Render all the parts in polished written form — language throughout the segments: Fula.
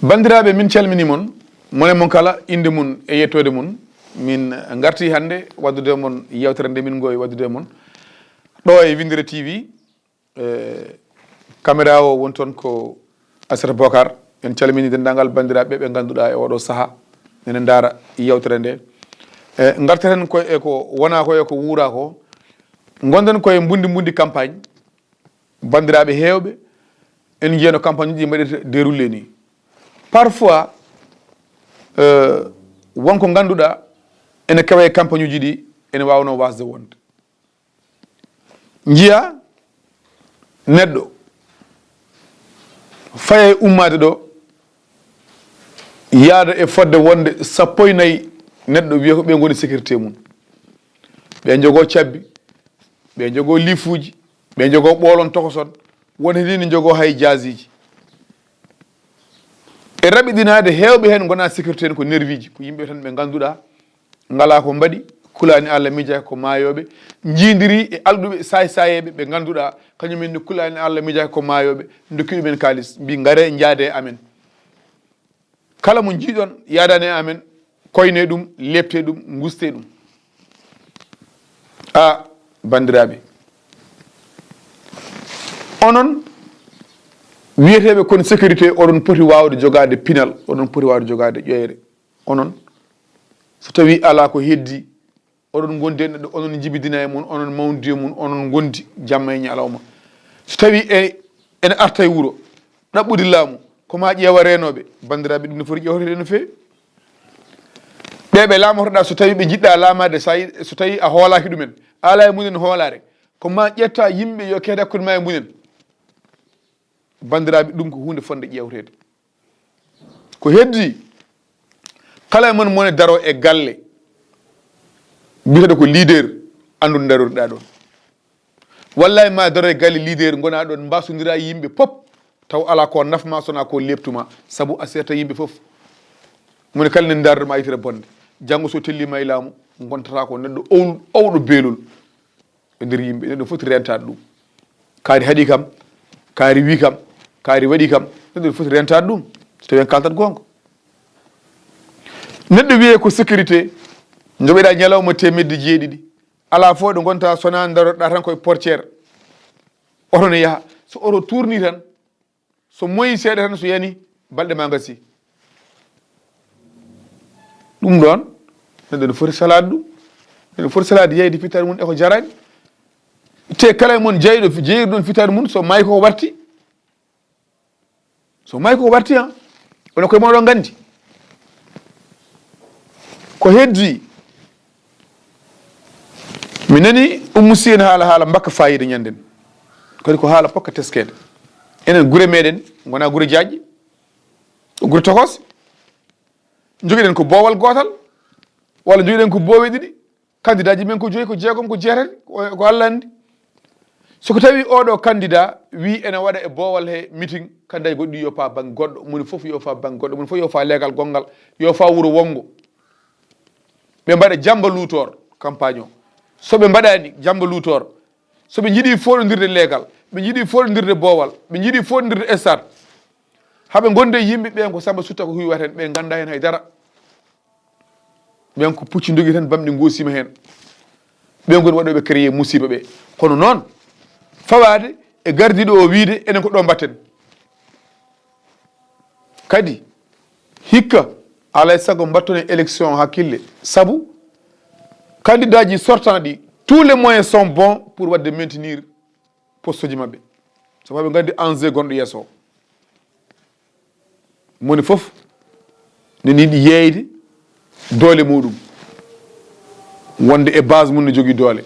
bandiraɓe min calmini mon mone mon kala inde mun e yettode mun min garti hande waddude mon yewtere nde min goyi waddude mon ɗo e Winndere-tv caméra o won toon ko Assata Bocar en calmini dendagal bandiraɓe ɓe ganduɗa e oɗo saaha enen daara yewtere nde garteten ko e ko wona ko e ko wuura ko gonden koye bundi campagne bandiraɓe hewɓe en jiyano campagne uji mbaɗirte déroulé ni parfois wonko ganduɗa ene kewa e campagne uji ɗi ene wawno wasde wonde jiya neɗɗo faya e ummade ɗo yaada e fodde wonde sappo e nayyi neɗɗo wiya ko ɓe goni sécurité mum ɓe jogo cabbi ɓe jogo lifuji ɓe jogo ɓoolon tokoson won hen ni jogo hay jasiji e raɓiɗinade hewɓe hen gona sécurité en ko nervi ji ko yimɓe tan ɓe ganduɗa ngala ko mbaɗi kulani Allah miijaki ko maayoɓe jidiri e alɗuɓe sayeɓe ɓe ganduɗa kañumen ne kulani Allah miijaki ko maayoɓe dokkiɓe men kalis mbi gaare jaade e amen kala mo jiiɗon yadane amen koyne ɗum lepte ɗum guste ɗum a bandiraɓe onon wiyeteɓe kono sécurité oɗon poti wawde jogade pinal oɗon poti wawde jogade ƴoyre onon so tawi ala ko heddi oɗon gondi e neɗɗo onon jibidina e mun onon mawdi e mun onon gondi jamma e ñalawma so tawi ene arta e wuuro ɗaɓɓude laamu koma ƴeewa renoɓe bandiraɓe ɗum ne foti ƴewtede no fewi ɓeɓe laamotoɗa so tawi ɓe jiɗɗa laamade so tawi a hoolaki ɗumen ala e munen hoolare koma ƴetta yimɓe yo keede hakkude ma e munen bandiraɓe ɗum ko hunde fonde ƴewtede ko heddi kala e mon mone daro e galle biteɗo ko leader andude daroɗa ɗon wallahi ma daro e galle leader gona ɗon mbasodira yimɓe pop taw ala ko nafma sona ko leptuma saabu a serta yimɓe foof mone kala nen dardoma yitire bonde janggo so tellima e laamu gontata ko neɗɗo owɗo beelol e nder yimɓe neɗɗo foti rentade ɗum kaari haaɗi kam kaari wi kam kaari waɗi kam neɗɗo foti rentade ɗum so tawi en kaltat gonga neɗɗo wiye ko sécurité joɓeɗa ñalawma temedde jeeɗiɗi ala fo ɗo gonta sona daroɗa tan koye portiére oto ne yaaha so oto tourni tan so moyi seeɗa tan so yani balɗe ma gasi ɗum ɗon neɗɗo ne foti salade ɗum neɗɗo foti salade yeyde fitare mum eko jarani te kala mon jeeyiɗo ɗon fitare mum so mayi koko warti ha ono koye moɗon gandi ko heddi mi nani Oumou Sy en haala mbakka fayida ñanden kadi ko haala pokka teskede enen guure meɗen gona guure jaƴƴe guure tokos joguiɗen ko boowal gotal walla joguiɗen ko boowe ɗiɗi candidat ji men ko joyi ko jeegom ko jeetati ko Allah andi soko tawi oɗo candidat wi ene waɗa e boowal he meeting candidat goɗɗi yo fa banggue goɗɗo moni foof yo fa banggue goɗɗo moni foof yo fa leegal gongal yo fa wuuro wongo ɓe mbaɗa jamba luutor campagne o soɓe mbaɗani jamba luutor soɓe jiiɗi foɗodirde leegal ɓe jiiɗi foɗodirde boowal ɓe jiiɗi foɗodirde stade haaɓe gonde yimɓe ɓen ko samba sutta ko huwiwa hen ɓe ganda hen haydara ɓen ko pucci dogui tan bamɗi gosima hen ɓen goni waɗoɓe créé musiba ɓe kono noon fawade e gardiɗo o wiide enen ko ɗo mbatten kadi hikka alay saago mbatton e élection hakkille saabu candidat ji sortant ɗi tous les moyens sont bons pour wadde maintenir poste ji mabɓe sabu haɓe gandi enjeu gonɗo yeeso o moni foof neni yiiɗi yeyde doole muɗum wonde e base mum ne jogui doole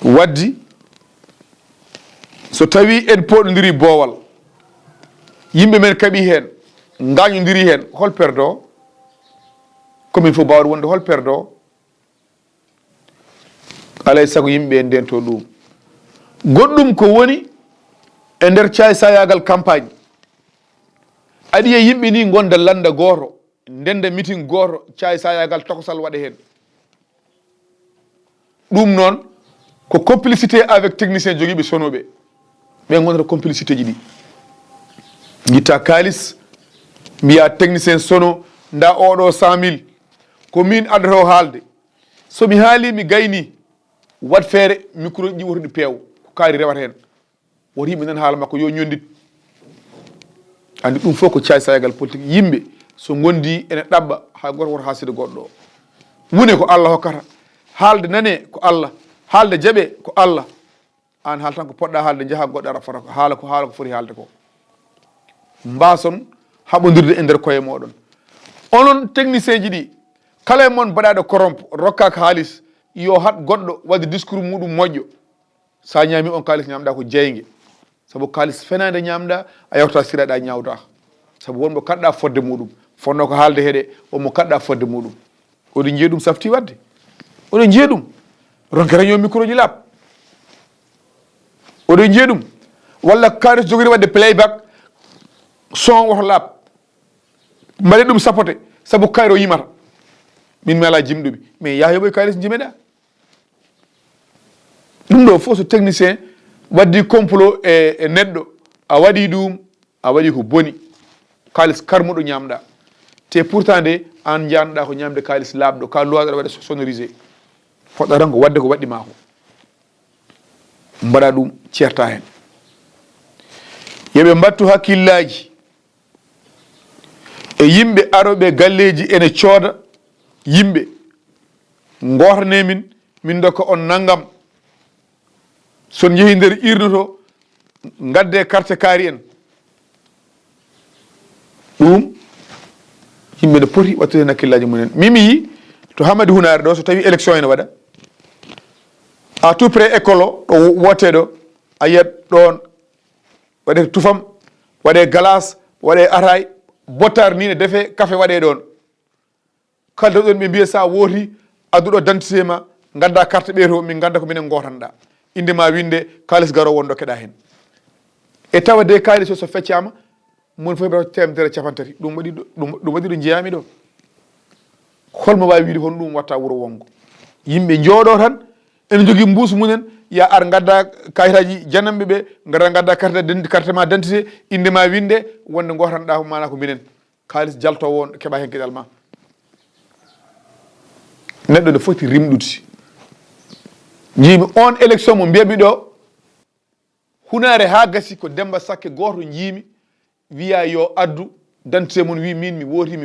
waddi so tawi en poɗodiri boowal yimɓe men kaaɓi hen gañodiri hen hol perdo commune fof mbawɗo wonde hol perdo alay saago yimɓe ndento ɗum goɗɗum ko woni e nder sayagal campagne aɗi e yimɓe ni gonda landa goto ndenda meeting goto sayagal tokosal waɗa hen ɗum noon ko complicité avec technicien joguiɓe sonoɓe ɓe gondata complicité ji ɗi gitta kalis mbiya technicien sono nda oɗo 100 000 ko min addoto haalde somi haali mi gayni wat feere micro ɗi woto ɗi peew ko kaari rewata hen woto yimɓe nan haala makko yo ñondit andi ɗum fof ko caay sayagal politique yimɓe so gondi ene ɗaɓɓa ha goto woto haside goɗɗo o wune ko Allah hokkata haalde nane ko Allah haalde jaɓe ko Allah an haal tan ko poɗɗa haalde jaaha goɗɗo ara fota ko haala ko foti haalde ko mbason haɓodirde e nder koye moɗon onon technicien ji ɗi kala e moon mbaɗaɗo corrompe rokkaka haalis yo hat goɗɗo wadde discours muɗum moƴƴo sa ñaami on kalis ñamɗa ko jeygue saabu kalis fenade ñamɗa a yawta siraɗa ñawta saabu wonmo kaɗɗa fodde muɗum fonno ko haalde heeɗe wonmo kaɗɗa fodde muɗum oɗo jiiya ɗum safti wadde oɗo jiiya ɗum ronke reño micro ji laaɓ oɗo jiiya ɗum walla kalis jogori wadde playback son woto laaɓ mbaɗe ɗum sapote saabu kayro yimata min mi ala jimɗuɓe mais ya yoɓoy kalis jimeɗa ɗum ɗo fof so technicien waddi complot e neɗɗo a waɗi ɗum a waɗi ko boni kalis karmuɗo ñamɗa te pourtant de an janɗa ko ñamde kalis laaɓɗo ka lowaɗo waɗa sonorisé poɗɗa tan ko wadde ko waɗɗima ko mbaɗa ɗum ceerta hen yoɓe mbattu hakkillaji e yimɓe aroɓe galleji ene cooda yimɓe gotane min dokka on naggam son jeehi nder irde to gadde carte kaari en ɗum yimɓe ne poti wattude hen hakkillaji mumen mimi yi to Hamadi Hunare ɗo so tawi élection ene waɗa à tout près école o ɗo woteɗo a yiyat ɗon waɗe tufam waɗe glace waɗe atay bottar ni ne deefe café waɗe ɗon kalde ɗon ɓe mbiya sa wooti adduɗo dentité ma gadda carte ɓeeto min ganda ko minen gotanɗa inde ma winde kalis garo wonɗo keɗa hen e tawa de kalis o so feccama mon fof ɓe temedere capantati ɗum waɗi ɗo jeeyami ɗo holmo wawi wiide hono ɗum watta wuuro wongo yimɓe jooɗo tan ene jogui mbuusu munen ya ar gadda kayitaji janamɓe ɓe gara gadda carte ma dentité inde ma winde wonde gotanɗa ko mana ko minen kalis jaltowo on keeɓa hen gueɗal ma neɗɗo ne foti rimɗude jiimi on élection mo mbiyami ɗo Hunare ha gasi ko Demba Sakke goto jiimi wiya yo addu dentité mum wi min mi wooti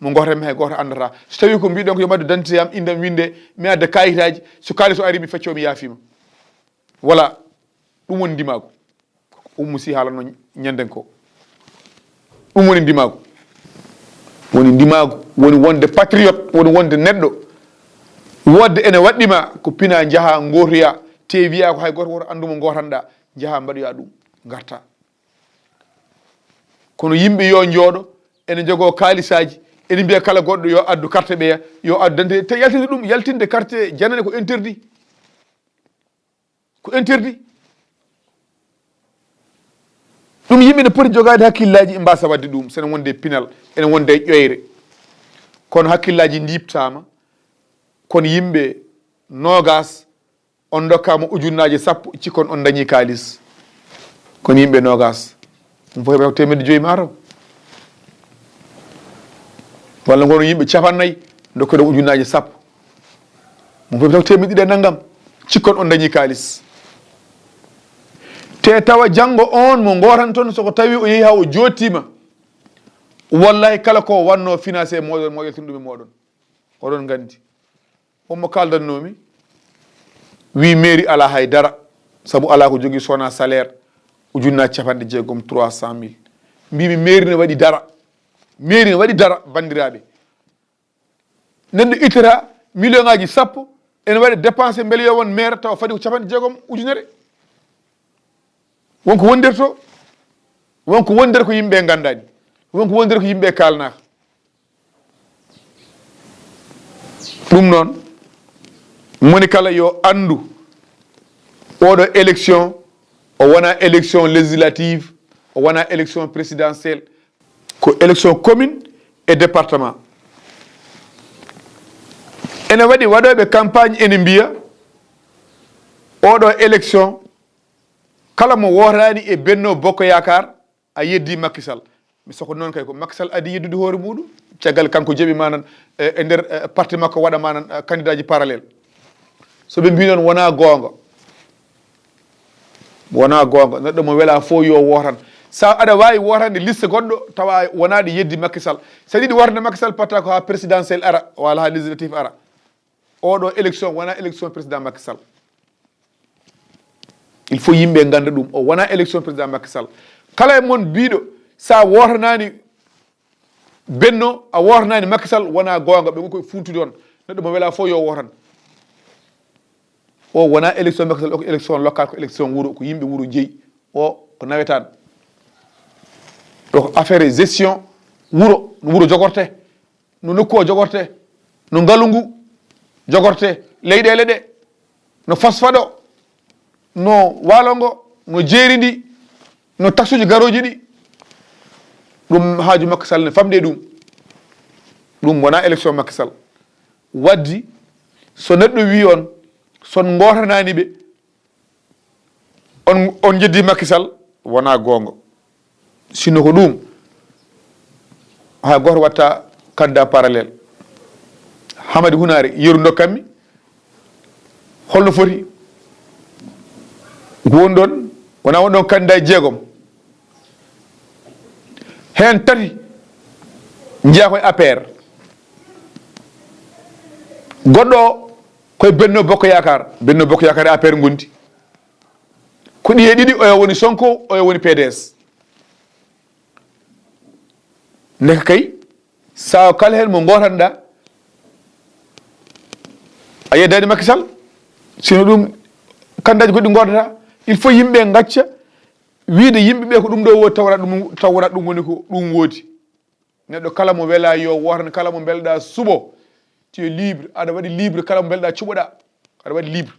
mo gotanmi hay goto andata so tawi ko mbiɗon ko yo addu dentité am indam winde mi adda kayitaji so kalis o ari mi fecco mi yaafima voilà ɗum woni ndimago Oumou Sy haalanno ñanden ko ɗum woni ndimago woni wonde patriote woni wonde neɗɗo wodde ene waɗɗima ko pina jaaha gotoya te wiya ko hay goto woto andumo gotanɗa jaaha mbaɗoya ɗum garta kono yimɓe yo jooɗo ene jogo kalisaji ene mbiya kala goɗɗo yo addu carte ɓeya yo addu dentité te yaltinde ɗum yaltinde carte janane ko interdit ɗum yimɓe ne poti jogade hakkillaji e mbasa wadde ɗum sene wonde pinal ene wonde ƴoyre kono hakkillaji diptama kono yimɓe nogas on dokkama ujunnaje 10 cikkon on dañi kalis kono yimɓe nogas ɗum fof heɓata temedde 5 mataw walla gono yimɓe 50 dokkoɗo ujunnaje 10 ɗum fof heɓata temedde 2 naggam cikkon on dañi kalis te tawa janggo on mo gotan toon soko tawi o yeehi ha o jottima wallahi kala ko wanno financé moɗon mo yaltin ɗum e moɗon oɗon gandi wonmo kaldannomi wi mairie ala haydara saabu ala ko jogui sona salaire ujunnaji 60 300 000 mbimi mairie ne waɗi dara bandiraɓe neɗɗo ittata million ngaji 10 ene waɗi dépensé beele yo won maire tawa fadi ko 60 ujunere wonko wondere ko yimɓe gandani wonko wondere ko yimɓe kalnaka ɗum noon moni kala yo andu oɗo élection o wona élection législative o wona élection présidentielle ko élection commune et département ene waɗi waɗoɓe campagne ene mbiya oɗo élection kala mo wotani e Benno Bokk Yakar a yeddi Macky Sall mi soko noon kay ko Macky Sall adi yeddude hoore muɗum caggal kanko jeeɓi manan e nder parti makko waɗa manan candidat ji parallèle so ɓe mbi noon wona goonga neɗɗo mo wela fof yo wotan sa aɗa wawi wotande liste goɗɗo tawa wonaɗi yeddi Macky Sall sa yiɗi wotande Macky Sall patta ko ha présidentiel ara walla ha législatif ara oɗo élection wona élection président Macky Sall il faut yimɓe ganda ɗum o wona élection président Macky Sall kala e moon biɗo sa wotanani benno a wotanani Macky Sall wona gonga ɓe koye funtude on neɗɗo mo wela fof yo wotan o wona élection Macky Sall o ko élection local ko élection wuuro ko yimɓe wuuro jeeyi o ko nawetano donc affaire gestion wuuro no wuuro jogorte no nokku o jogorte no ngaalu ngu jogorte leyɗele ɗe no phosphade o no waalo ngo no jeeri ndi no taxe uji garoji ɗi ɗum haaju Macky Sall ne famɗe ɗum wona élection Macky Sall waddi so neɗɗo wi on son gotanani ɓe on jeddi Macky Sall wona gonga sino ko ɗum ha goto watta candidat parallèle Hamadi Hunare yeru dokkatmi holno foti ko woni ɗon wona won ɗon candidat jeegom hen tati jeeya koye APR goɗɗo koye Benno Bokk Yakar e APR gondi ko ɗiye ɗiɗi oyo woni Sonko oyo woni PDS ndeka kay sa kala hen mo gotanɗa a yeddani Macky Sall sino ɗum candidat ji goɗɗi godata il faut yimɓe gacca wiide yimɓeɓe ko ɗum ɗo wodi tawra ɗum woni ko ɗum woodi neɗɗo kala mo wela yo wotan kala mo belɗa suɓo tu es libre aɗa waɗi libre kala mo belɗa cuɓoɗa aɗa waɗi libre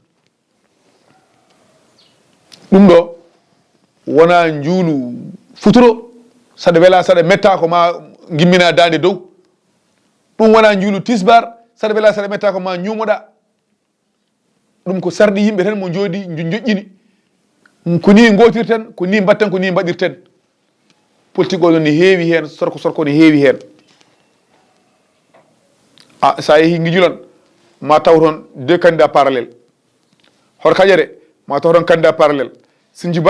ɗum ɗo wona juulu futuro saɗa wela saɗa metta ko ma gimmina dande dow ɗum wona juulu tisbar saɗa wela saɗa metta ko ma ñumoɗa ɗum ko sarɗi yimɓe tan mo jooɗi joƴƴini ko ni gotirten ko ni mbatten ko ni mbaɗirten politique o ne heewi hen sorko ne heewi hen sa yeehi guijulon ma taw toon deux candidats parallèle hoto Kadiare ma taw toon candidat parallèle Sinthiou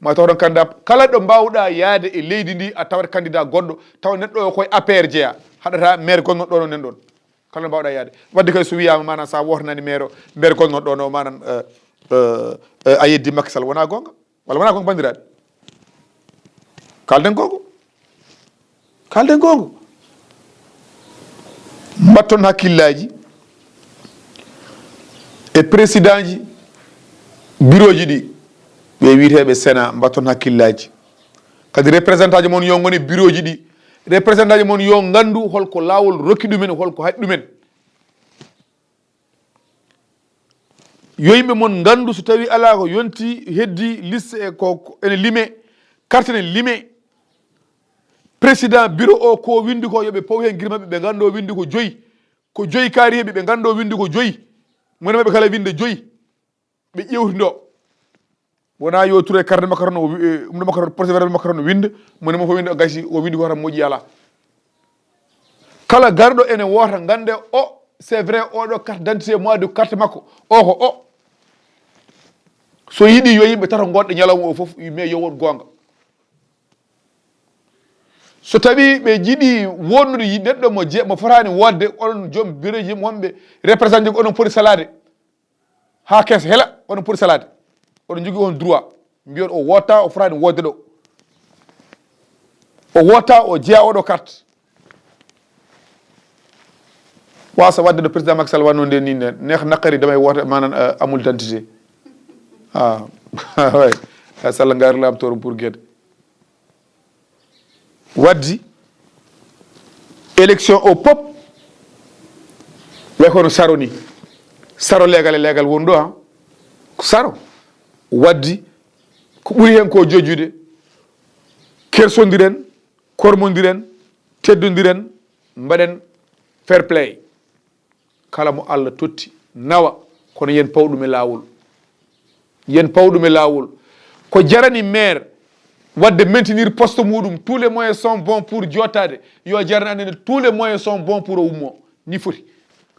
ma taw toon candidat kala ɗo mbawɗa yaade e leydi ndi a tawat candidat goɗɗo taw neɗɗo o koye APR jeeya haɗata maire gonnoɗo ɗo nen ɗon kala ɗo mbawɗa yaade wadde kay so wiyama manan sa wotanani maire gonnoɗo ɗo no manan a yeddi Macky Sall wona gonga walla wona gonga bandiraɓe kalden gonga mbatton hakkillaji e président ji bureau ji ɗi ɓe wiiteɓe Sénat mbatton hakkillaji kadi représentant ji moon yo goni bureau ji ɗi représentant ji moon yo gandu holko laawol rokki ɗumen holko haɗi ɗumen yo yimɓe moon gandu so tawi ala ko yonti heddi liste e ko ene lime carte ne lime président bureau o ko windi ko yoɓe paw hen guirmaɓe ɓe gando windi ko joyi kaari heeɓi ɓe gando windi ko 5 mone maɓe kala winde 5 ɓe ƴewtido wona yo touré carte makkaron umɗo makkaron procédure makkaron winde mone mo fo winde o gasi o windi ko tan moƴƴi ala kala garɗo ene wota gande o c'est vrai oɗo carte d'identité mois de carte makko o ko o so yiiɗi yo yimɓe tata gonɗe ñalawma o foof mais yo won gonga so tawi ɓe jiiɗi wonnude neɗɗo mo fotani wodde onon joom bureau ji wonɓe représenté ko onon poti salade ha keesa heela onon poti salade oɗon jogui on droit mbiyon o wotta o fotani wodde ɗo o wotta o jeeya oɗo carte wasa wadde no président Macky Sall wanno nde ni neex naqari damay wota manan amul identité way Sall ngari lam torum pour gueɗe waddi élection o pop way kono saro ni saro legal woni ɗo ha ko saro waddi ko ɓuuri hen ko jojjude kersodiren kormodiren teddodiren mbaɗen fair play kala mo Allah totti nawa kono yen pawɗum e lawol ko jarani maire wadde maintenir poste muɗum tous les moyens sont bons pour jottade yo jarnanene tous les moyens sont bons pour o ummo ni foti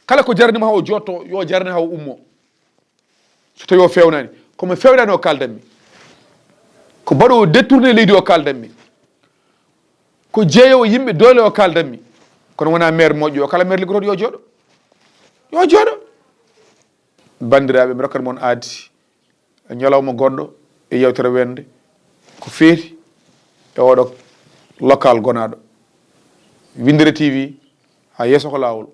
kala ko jarnima ha o jotto yo jarne ha o ummo so tawi o fewnani komi fewnani o kaldanmi ko mbaɗo o détourné leydi o kaldanmi ko jeeyowo yimɓe doole o kaldanmi kono wona maire moƴƴo o kala maire liggotoɗo yo jooɗo bandiraɓe mi rokkat moon aadi ñalawma goɗɗo e yewtere wende ko feeti e oɗo local gonaɗo Winndere-tv ha yeeso ko laawol